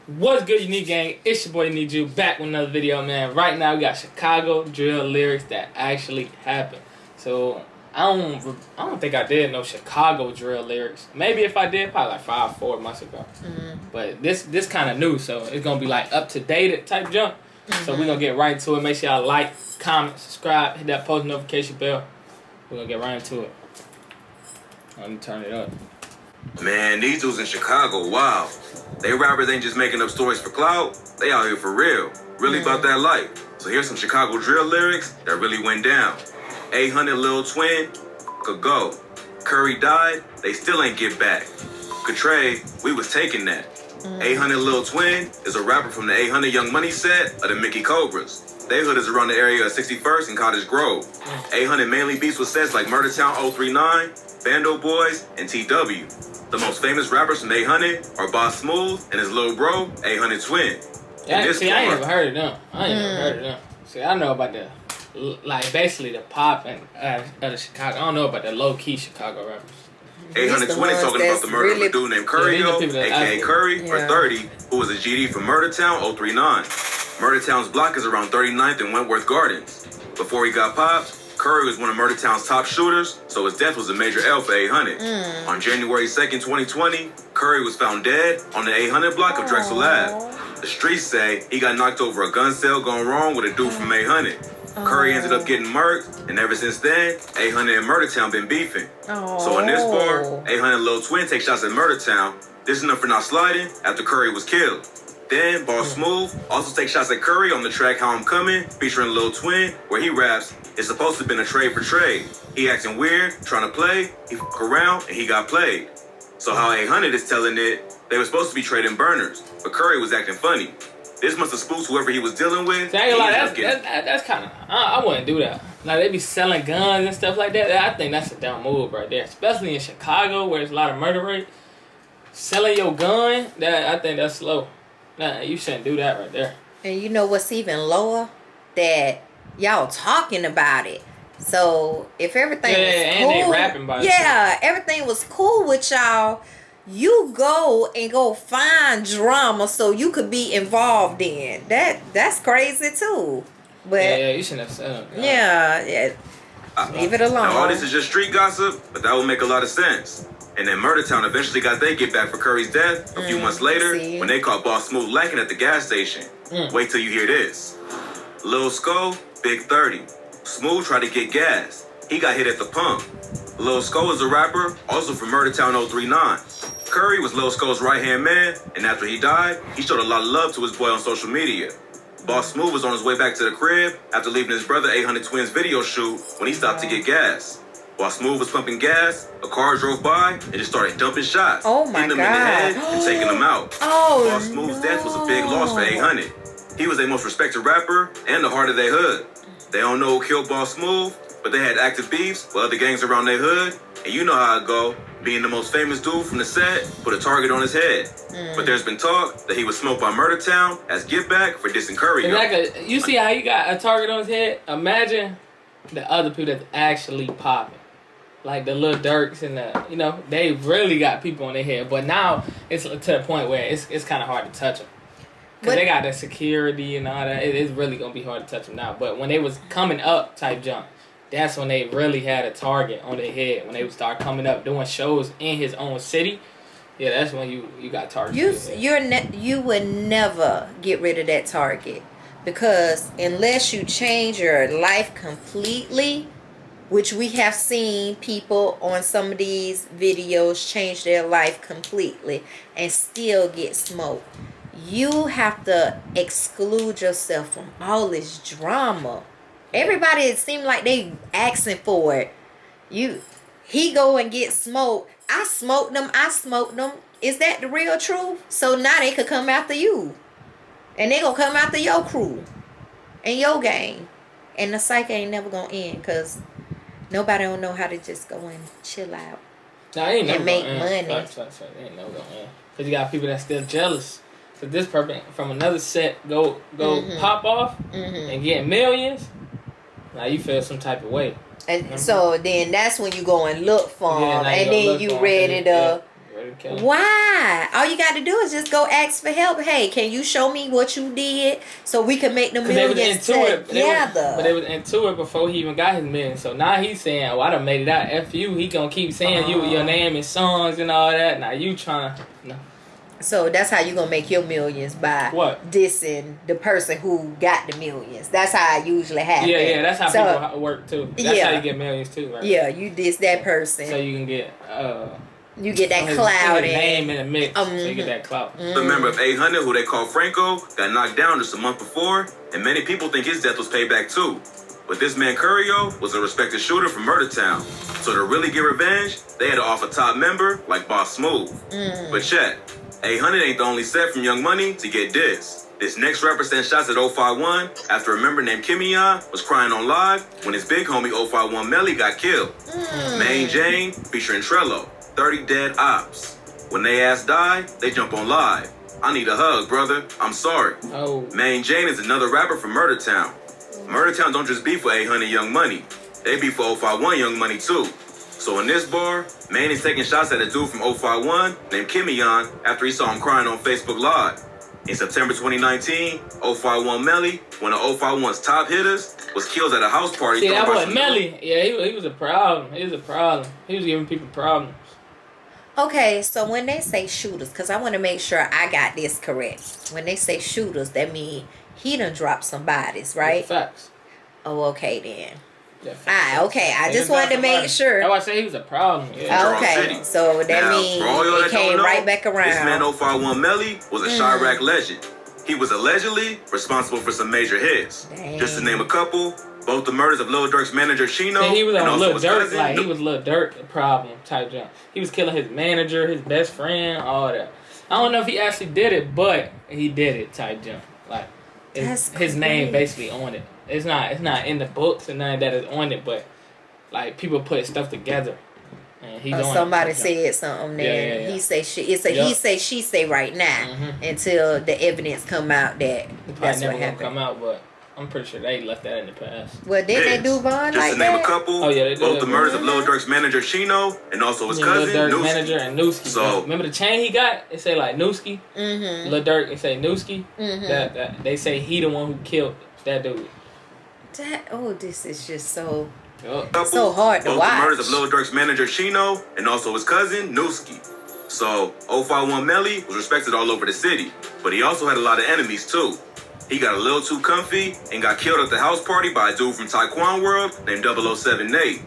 What's good, Unique Gang? It's your boy Unique Ju back with another video, man. Right now we got Chicago drill lyrics that actually happened. So I don't think I did no Chicago drill lyrics. Maybe if I did, probably like 5-4 months ago. But this kind of new, so it's gonna be like up to date type jump. So we're gonna get right into it. Make sure y'all like, comment, subscribe, hit that post notification bell. We're gonna get right into it. Let me turn it up. Man, these dudes in Chicago, wow. They rappers ain't just making up stories for clout. They out here for real. Really about that life. So here's some Chicago drill lyrics that really went down. 800 Lil Twin, could go. Curry died, they still ain't get back. Betray, we was taking that. 800 Lil Twin is a rapper from the 800 Young Money set of the Mickey Cobras. They hood is around the area of 61st and Cottage Grove. 800 mainly beats with sets like Murdertown 039, Bando Boys, and TW. The most famous rappers from 800 are Boss Smooth and his little bro, 800 Twin. Yeah, see, I ain't never heard of them. See, I know about the, like, basically the pop and of the Chicago. I don't know about the low-key Chicago rappers. 800 Twin is talking about the murder of a dude named Curry, a.k.a. Curry, for 30, who was a GD from Murdertown 039. Murdertown's block is around 39th and Wentworth Gardens. Before he got popped, Curry was one of Murdertown's top shooters, so his death was a major L for 800. On January 2nd, 2020, Curry was found dead on the 800 block of Drexel Ave. The streets say he got knocked over a gun sale gone wrong with a dude from 800. Curry ended up getting murked, and ever since then, 800 and Murdertown been beefing. So in this bar, 800 Lil Twin take shots at Murdertown. This is enough for not sliding after Curry was killed. Then, Boss Smooth also takes shots at Curry on the track How I'm Coming, featuring Lil Twin, where he raps, "It's supposed to have been a trade for trade. He acting weird, trying to play, he fuck around, and he got played." So how 800 is telling it, they were supposed to be trading burners, but Curry was acting funny. This must have spooked whoever he was dealing with. See, I ain't gonna lie, that's kind of, I wouldn't do that. Like, they be selling guns and stuff like that. I think that's a dumb move right there, especially in Chicago where there's a lot of murder rate. Selling your gun, I think that's slow. Nah, you shouldn't do that right there. And you know what's even lower? That y'all talking about it. So if everything was cool, and they rapping about it. Yeah, everything was cool with y'all. You go find drama so you could be involved in. That's crazy too. But yeah, you shouldn't have said it. Yeah. Leave it alone. Now, all this is just street gossip, but that would make a lot of sense. And then Murdertown eventually got their get back for Curry's death a few months later when they caught Boss Smooth lacking at the gas station. Wait till you hear this. Lil Sko, Big 30. Smooth tried to get gas. He got hit at the pump. Lil Sko is a rapper, also from Murdertown 039. Curry was Lil Sko's right-hand man, and after he died, he showed a lot of love to his boy on social media. Boss Smooth was on his way back to the crib after leaving his brother 800 Twins video shoot when he stopped to get gas. While Smooth was pumping gas, a car drove by and just started dumping shots, hitting him in the head and taking him out. Boss Smooth's death was a big loss for 800. He was their most respected rapper and the heart of their hood. They don't know who killed Boss Smooth, but they had active beefs with other gangs around their hood, and you know how it go. Being the most famous dude from the set put a target on his head. But there's been talk that he was smoked by Murdertown as give back for dissing Curry. You see how he got a target on his head? Imagine the other people that's actually popping. Like the Lil Durks and they really got people on their head. But now it's to the point where it's kind of hard to touch them. Because they got the security and all that. It's really going to be hard to touch them now. But when they was coming up type jump, that's when they really had a target on their head. When they would start coming up doing shows in his own city. Yeah, that's when you got targets. You would never get rid of that target. Because unless you change your life completely, which we have seen people on some of these videos change their life completely and still get smoked. You have to exclude yourself from all this drama. Everybody, it seems like they asking for it. He go and get smoked. I smoked them. Is that the real truth? So now they could come after you. And they gonna come after your crew and your gang. And the cycle ain't never gonna end because nobody don't know how to just go and chill out and make money. They ain't never gonna end. Because you got people that's still jealous. So this person from another set go pop off and get millions. Now you feel some type of way. And so then that's when you go and look for them. And then you ready to kill him. Why? All you got to do is just go ask for help. Hey, can you show me what you did so we can make the millions together? But they was into it before he even got his millions. So now he's saying, "Oh, I done made it out. F you." He gonna keep saying your name in songs and all that. Now you trying no. So that's how you gonna make your millions by dissing the person who got the millions. That's how it usually happens. Yeah, that's how people work too. That's how you get millions too, right? Yeah, you diss that person. So you can get you get that clout and name in the mix. So you get that clout. The member of 800, who they call Franco, got knocked down just a month before, and many people think his death was payback too. But this man Curio was a respected shooter from Murdertown. So to really get revenge, they had to offer top member like Boss Smooth. But check, 800 ain't the only set from Young Money to get dissed. This next rapper sent shots at 051 after a member named Kimion was crying on live when his big homie 051 Melly got killed. Main Jane featuring Trello, 30 dead ops. When they ass die, they jump on live. I need a hug, brother. I'm sorry. Main Jane is another rapper from Murdertown. Murdertown don't just beef for 800 Young Money. They beef for 051 Young Money too. So in this bar, Main is taking shots at a dude from 051 named Kimion after he saw him crying on Facebook Live. In September 2019, 051 Melly, one of 051's top hitters, was killed at a house party. See, that was Melly. Yeah, he was a problem. He was a problem. He was giving people problems. Okay, so when they say shooters, because I want to make sure I got this correct. When they say shooters, that means he done dropped some bodies, right? Facts. Oh, okay then. Yeah, okay. I just wanted to make sure. I would say he was a problem. Yeah. Okay, so that means it came right back around. This man 051 Melly was a Chirac legend. He was allegedly responsible for some major hits. Dang. Just to name a couple, both the murders of Lil Durk's manager Chino, he was and on also Lil his Durk, cousin. like he was Lil Durk problem type jump. He was killing his manager, his best friend, all that. I don't know if he actually did it, but he did it type jump. Like his name basically on it. It's not in the books and none of that is on it, but like people put stuff together. And he's on somebody it. said something there. Yeah. He say shit. It's a he say she say right now until the evidence come out that that's what happened. Come out, but I'm pretty sure they left that in the past. Well, didn't they do Vaughn Just like to name that? a couple, they did. both the murders of Lil Durk's manager Chino and also his cousin Lil Durk's Newski. manager and Newski. So remember the chain he got? It say like Newski. Lil Durk, it say Newski. That they say he the one who killed that dude. This is just so couple, so hard to both watch. the murders of Lil Durk's manager Chino and also his cousin Newski. So 051 Melly was respected all over the city, but he also had a lot of enemies too. He got a little too comfy and got killed at the house party by a dude from Taekwon World named 007 Nate.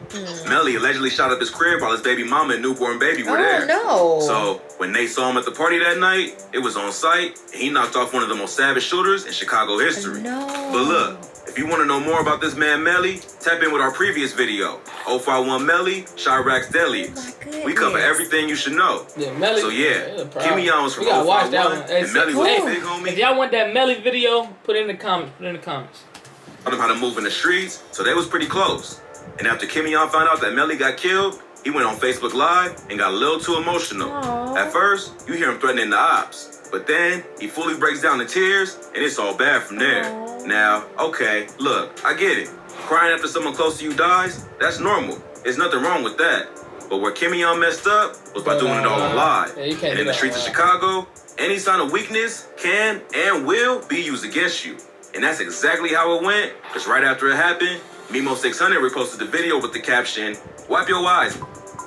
Melly allegedly shot up his crib while his baby mama and newborn baby were there. No. So when Nate saw him at the party that night, it was on site, and he knocked off one of the most savage shooters in Chicago history. No. But look, if you want to know more about this man Melly, tap in with our previous video, 051 Melly, Chirac's Deadliest. We cover everything you should know. Yeah, Melly. So yeah, Kimion was from 051, watch that one. and Melly was a big homie. If y'all want that Melly video, put it in the comments. Taught him how to move in the streets, so they was pretty close. And after Kimion found out that Melly got killed, he went on Facebook Live and got a little too emotional. At first, you hear him threatening the ops, but then he fully breaks down in tears, and it's all bad from there. Now, okay, look, I get it. Crying after someone close to you dies, that's normal. There's nothing wrong with that. But where Kimion messed up was by doing it all on live. And in the streets of Chicago, any sign of weakness can and will be used against you. And that's exactly how it went, because right after it happened, Mimo600 reposted the video with the caption, "Wipe your eyes.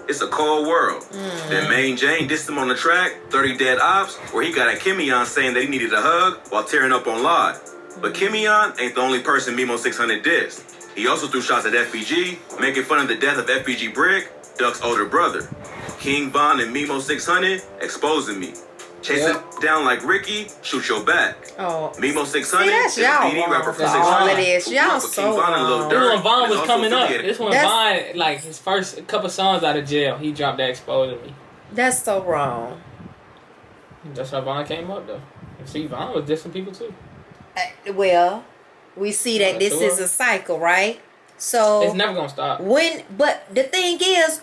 It's a cold world." Then Main Jane dissed him on the track, 30 Dead Ops, where he got at Kimion saying that he needed a hug while tearing up on live. But Kimion ain't the only person Mimo600 dissed. He also threw shots at FBG, making fun of the death of FBG Brick, Duck's older brother. King Von and Mimo600 exposing me. Chase it down like Ricky, shoot your back. Mimo600 is a BD rapper from 600. All of this. Y'all so wrong. This when Von was coming up. This when Von, like his first couple songs out of jail, he dropped that Exposing Me. That's so wrong. That's how Von came up though. See, Von was dissing people too. Well, we see that this is a cycle, right? So it's never gonna stop. But the thing is,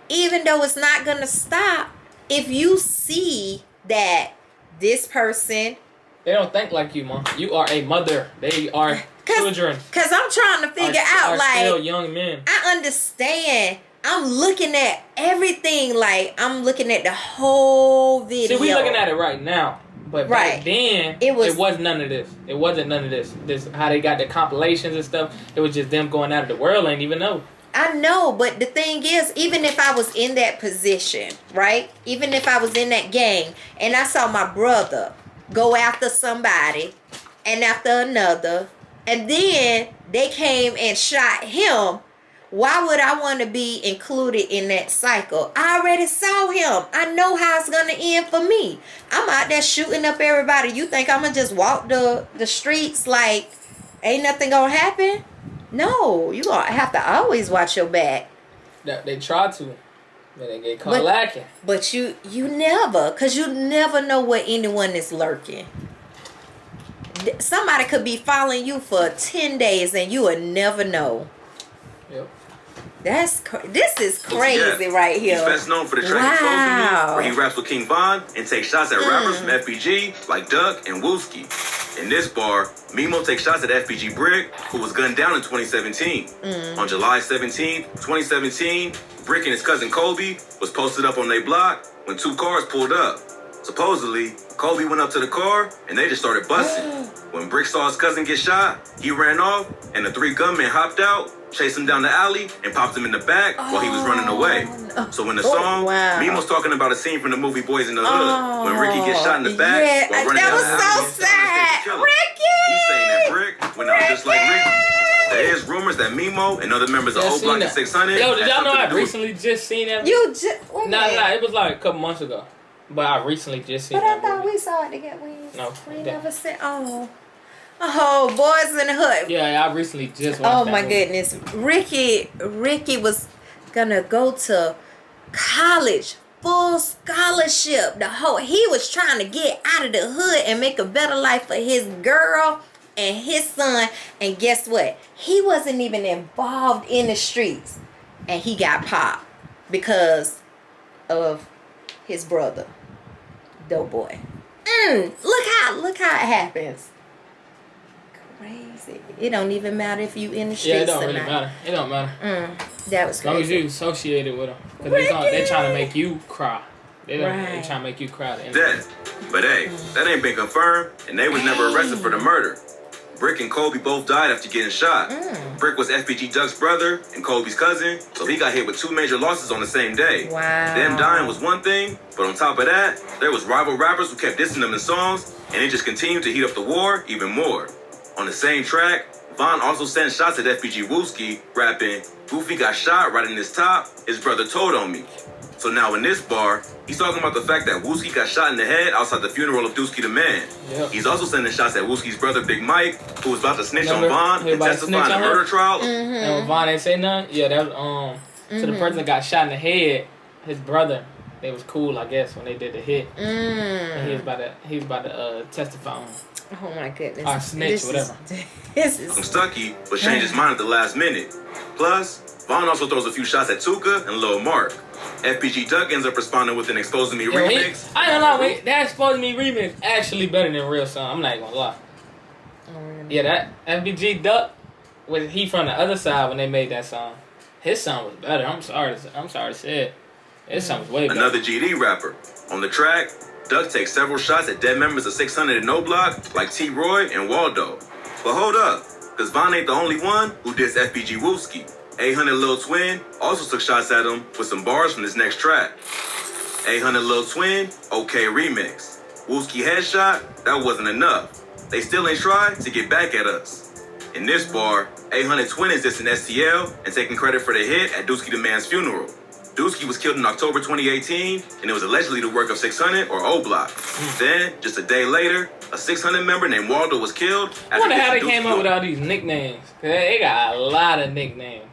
even though it's not gonna stop, if you see that this person, they don't think like you, Mom. You are a mother. They are children. Cause I'm trying to figure out, like, still young men. I understand I'm looking at everything. Like, I'm looking at the whole video. See, we looking at it right now. But right. back then, it was none of this. It wasn't none of this. This how they got the compilations and stuff. It was just them going out of the world. Ain't even know. I know, but the thing is, even if I was in that position, right? Even if I was in that gang, and I saw my brother go after somebody and after another, and then they came and shot him, why would I want to be included in that cycle? I already saw him. I know how it's going to end for me. I'm out there shooting up everybody. You think I'm going to just walk the streets like ain't nothing going to happen? No, you going to have to always watch your back. They try to, but they get caught lacking. But you never, because you never know where anyone is lurking. Somebody could be following you for 10 days and you will never know. Yep. This is crazy right here. He's best known for the track Exposing Me, where he raps with King Von and takes shots at rappers from FBG like Duck and Wooski. In this bar, Mimo takes shots at FBG Brick, who was gunned down in 2017. On July 17, 2017, Brick and his cousin Colby was posted up on their block when two cars pulled up. Supposedly, Colby went up to the car and they just started busting. When Brick saw his cousin get shot, he ran off and the three gunmen hopped out, chased him down the alley, and popped him in the back while he was running away. So in the song, Mimo's talking about a scene from the movie Boys in the Hood when Ricky gets shot in the back while running down the alley. That was so sad. Ricky! He's saying that Brick went out just like Ricky. There is rumors that Mimo and other members of O Block and 600. Yo, did y'all know I recently just seen that? You just Nah, it was like a couple months ago. But I recently just seen that. But I thought we saw it together. No. We never said, Boys in the Hood. Yeah, I recently just watched that my movie. goodness. Ricky was gonna go to college, full scholarship. He was trying to get out of the hood and make a better life for his girl and his son. And guess what? He wasn't even involved in the streets. And he got popped because of his brother, Doughboy. Look how it happens. Crazy. It don't even matter if you in the streets. Yeah, it don't really matter. It don't matter. That was crazy. As long as you associated with them, because they trying to make you cry. They trying to make you cry. Dead. But hey, that ain't been confirmed, and they was never arrested for the murder. Brick and Colby both died after getting shot. Brick was FBG Duck's brother and Colby's cousin, so he got hit with 2 major losses on the same day. Wow. Them dying was one thing, but on top of that, there was rival rappers who kept dissing them in songs, and it just continued to heat up the war even more. On the same track, Von also sent shots at FBG Wooski, rapping, "Goofy got shot right in his top, his brother told on me." So now in this bar, he's talking about the fact that Wooski got shot in the head outside the funeral of Dooski the Man. Yep. He's also sending shots at Wooski's brother Big Mike, who was about to snitch on Von and testify in the murder trial. And when Von ain't say nothing, yeah, that was so the person that got shot in the head, his brother, they was cool, I guess, when they did the hit. And he was about to testify on. Oh my goodness. Or snitch, whatever. This is I'm Stucky, but changed his mind at the last minute. Plus, Von also throws a few shots at Tuka and Lil Mark. FBG Duck ends up responding with an Exposing Me remix. I ain't gonna lie, that Exposing Me remix actually better than real song. I'm not even gonna lie. Yeah, that FBG Duck, he from the other side when they made that song. His song was better. I'm sorry to say it. His song was way better. Another GD rapper. On the track, Duck takes several shots at dead members of 600 and No Block like T-Roy and Waldo. But hold up, because Von ain't the only one who dissed FBG Wooski. 800 Lil Twin also took shots at him with some bars from this next track. 800 Lil Twin, OK remix. Wooski headshot, that wasn't enough. They still ain't tried to get back at us. In this bar, 800 Twin is dissing STL and taking credit for the hit at Dooski the Man's funeral. Dooski was killed in October 2018, and it was allegedly the work of 600 or O Block. Then, just a day later, a 600 member named Waldo was killed. I wonder how they came up with all these nicknames. Cause they got a lot of nicknames.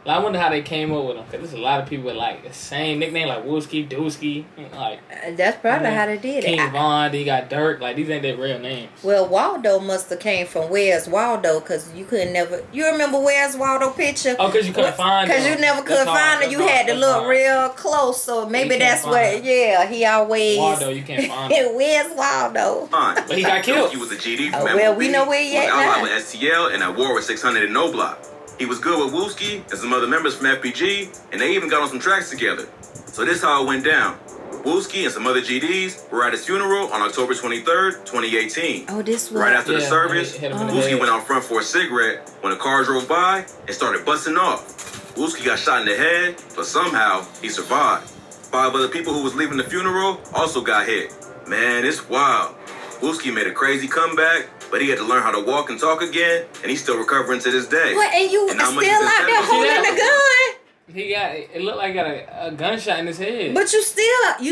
I wonder how they came up with them, because there's a lot of people with like the same nickname, like Wooski, Dooski, like. That's probably how they did it. King Von, then you got Dirk, like these ain't their real names. Well, Waldo must have came from Where's Waldo, because you couldn't never. You remember Where's Waldo picture? Oh, because you couldn't find him. Because you never could find him. You had to look real close, so maybe that's what. Yeah, he always. Waldo, you can't find him. Where's Waldo? But he got killed. He was a GD from well, we know where he at now. With STL and at war with 600 and No Block. He was good with Wooski and some other members from FBG, and they even got on some tracks together. So this how it went down. Wooski and some other GDs were at his funeral on October 23rd, 2018. Oh, this was... Right after the service, hit him in the Wooski head. went out front for a cigarette when a car drove by and started busting off. Wooski got shot in the head, but somehow he survived. 5 other people who was leaving the funeral also got hit. Man, it's wild. Wooski made a crazy comeback, but he had to learn how to walk and talk again, and he's still recovering to this day. What, and you And how still much is out there this holding the gun? He got, it looked like he got a gunshot in his head. But you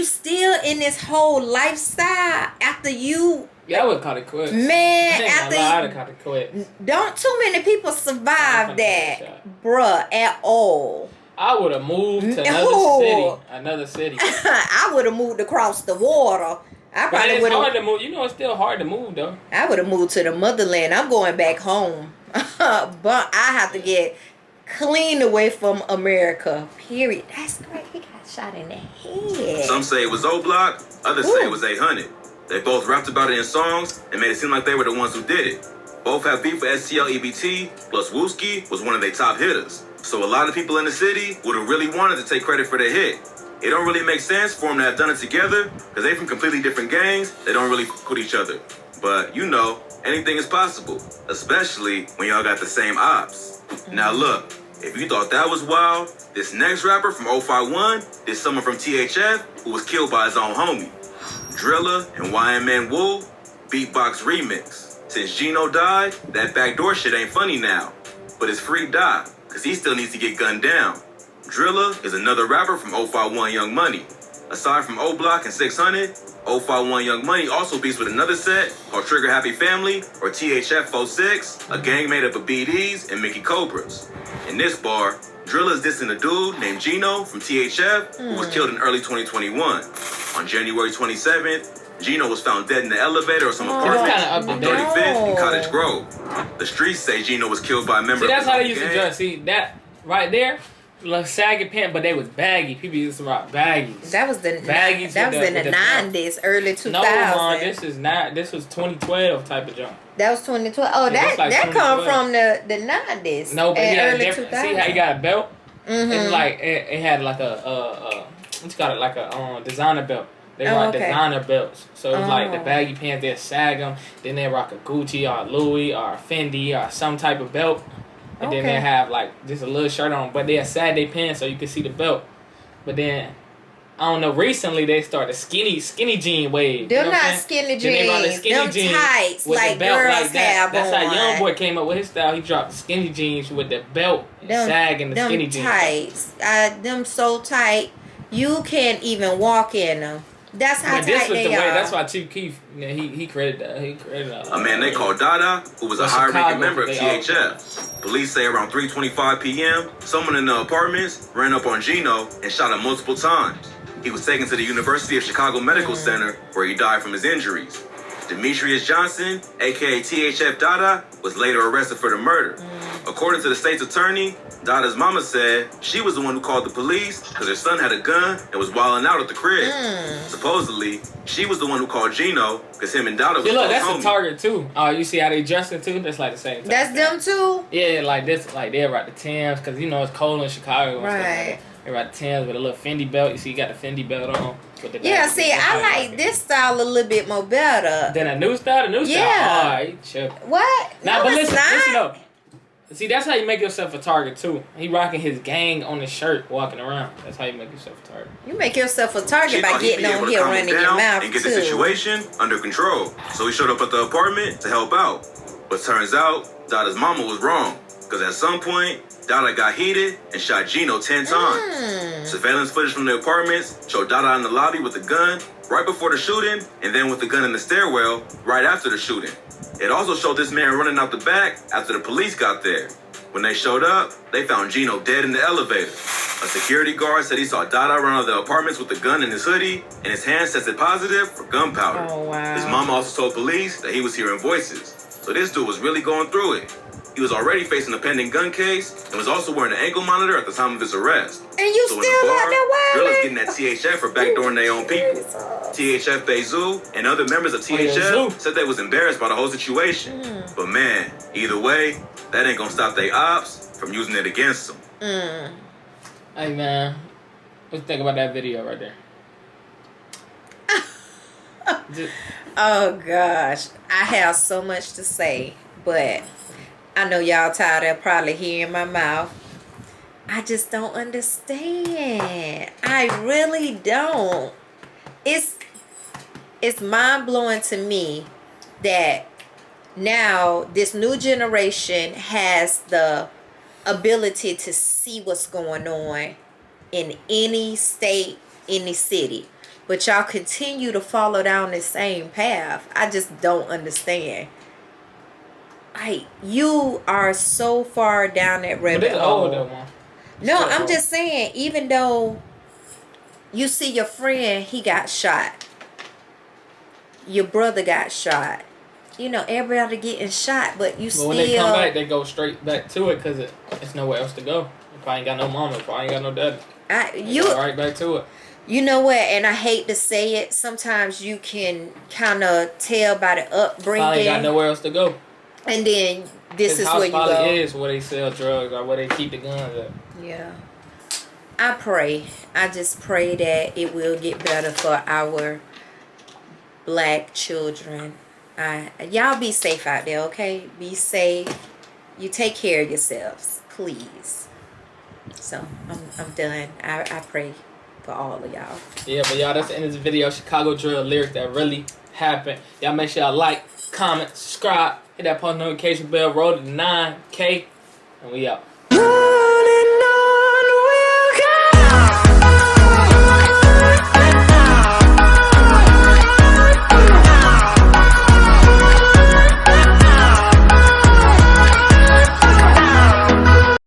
still in this whole lifestyle after you... Yeah, I would call it quit. Man, I after would have called it quit. don't too many people survive that, bruh, at all. I would have moved to another city. I would have moved across the water. I But probably it's would hard have. to move. You know, it's still hard to move though. I would have moved to the motherland. I'm going back home, but I have to get clean away from America. Period. That's great. He got shot in the head. Some say it was O-Block, others say it was 800. They both rapped about it in songs and made it seem like they were the ones who did it. Both have beef with STL EBT, plus Wooski was one of their top hitters. So a lot of people in the city would have really wanted to take credit for their hit. It don't really make sense for them to have done it together, because they from completely different gangs, they don't really fuck with each other. But, you know, anything is possible, especially when y'all got the same ops. Now look, if you thought that was wild, this next rapper from 051 is someone from THF who was killed by his own homie. Driller and YMN Woo, beatbox remix. Since Gino died, that backdoor shit ain't funny now. But it's free die, cause he still needs to get gunned down. Driller is another rapper from 051 Young Money. Aside from O-Block and 600, 051 Young Money also beats with another set called Trigger Happy Family, or THF 46, a gang made up of BDs and Mickey Cobras. In this bar, Driller is dissing a dude named Gino from THF who was killed in early 2021. On January 27th, Gino was found dead in the elevator of some apartments kinda up on to date. 35th and Cottage Grove. The streets say Gino was killed by a member See, that's of how the they used to gang. dress. See, that right there, like saggy pant, but they was baggy. People used to rock baggies. That was Baggies that was with in the the belt. 90s, early 2000s. No, Mom, this is not. This was 2012 type of jump. That was 2012. Oh, Yeah, it's like that come 2012. from the 90s. No, but and he had a early different. 2000s. See how he got a belt? Mm-hmm. It's like it had like a what you call it, like a designer belt. They Oh, rock okay. designer belts. So it's like the Oh. baggy pants, they sag them. Then they rock a Gucci or a Louis or a Fendi or some type of belt. And then Okay. they have like just a little shirt on. But they sag their pants so you can see the belt. But then, I don't know, recently they started skinny jean wave. They're you know what I'm not saying? skinny Then they brought the jeans. skinny Them jeans tights with the like belt girls like that. have That's on. how Young Boy came up with his style. He dropped skinny jeans with the belt sagging the them skinny jeans. tights. Them so tight, you can't even walk in them. That's how But this tight was they the way. are. That's why Chief Keef, you know, he created that. He created A man they called Dada, who was a Chicago, high-ranking member of they all- THF. Police say around 3:25 p.m., someone in the apartments ran up on Gino and shot him multiple times. He was taken to the University of Chicago Medical Center, where he died from his injuries. Demetrius Johnson, aka THF Dada, was later arrested for the murder. According to the state's attorney, Dada's mama said she was the one who called the police because her son had a gun and was wilding out at the crib. Supposedly, she was the one who called Gino because him and Dada was See, look, close that's homies. a target too. Oh, you see how they dressing too? That's like the same. type That's of them thing. too. Yeah, like this, like they rock the Timbs because you know it's cold in Chicago. And stuff like Right. that. They rock the Timbs with a little Fendi belt. You see, you got the Fendi belt on. With the Yeah, bag. see, That's how I you like rock it. this style a little bit more better. Then a new style, Yeah. All right, chill. What? Nah, No, but it's listen not. though. See, that's how you make yourself a target too. He rocking his gang on his shirt, walking around. That's how you make yourself a target. You make yourself a target She by thought he'd getting be able on to here calm him running your down mouth and get the too. situation under control. So he showed up at the apartment to help out. But turns out, Dada's mama was wrong. Because at some point, Dada got heated and shot Gino 10 times. Surveillance footage from the apartments showed Dada in the lobby with a gun right before the shooting, and then with the gun in the stairwell right after the shooting. It also showed this man running out the back after the police got there. When they showed up, they found Gino dead in the elevator. A security guard said he saw Dada run out of the apartments with a gun in his hoodie, and his hands tested positive for gunpowder. Oh, wow. His mom also told police that he was hearing voices. So this dude was really going through it. He was already facing a pending gun case and was also wearing an ankle monitor at the time of his arrest. And you So in still the out bar, there drillers wilding? getting at THF for backdooring their own people. THF Bezu and other members of THF said they was embarrassed by the whole situation. But man, either way, that ain't gonna stop their ops from using it against them. Hey, man. What you think about that video right there? Oh, gosh. I have so much to say, but I know y'all tired of probably hearing my mouth. I just don't understand. I really don't. It's mind-blowing to me that now this new generation has the ability to see what's going on in any state, any city. But y'all continue to follow down the same path. I just don't understand. Like, you are so far down that rabbit hole. No, I'm just saying, even though you see your friend, he got shot. Your brother got shot. You know, everybody getting shot, but you still... when they come back, they go straight back to it because it's nowhere else to go. If I ain't got no mama, if I ain't got no daddy, go right back to it. You know what? And I hate to say it. Sometimes you can kind of tell by the upbringing. I ain't got nowhere else to go. And then this is where you go. Is where they sell drugs or where they keep the guns at. Yeah. I pray. I just pray that it will get better for our black children. Y'all be safe out there, okay? Be safe. You take care of yourselves, please. So I'm done. I pray for all of y'all. Yeah, but y'all, that's the end of this video. Chicago drill lyrics that really happened. Y'all make sure y'all like, comment, subscribe, hit that post notification bell, roll to 9K, and we out.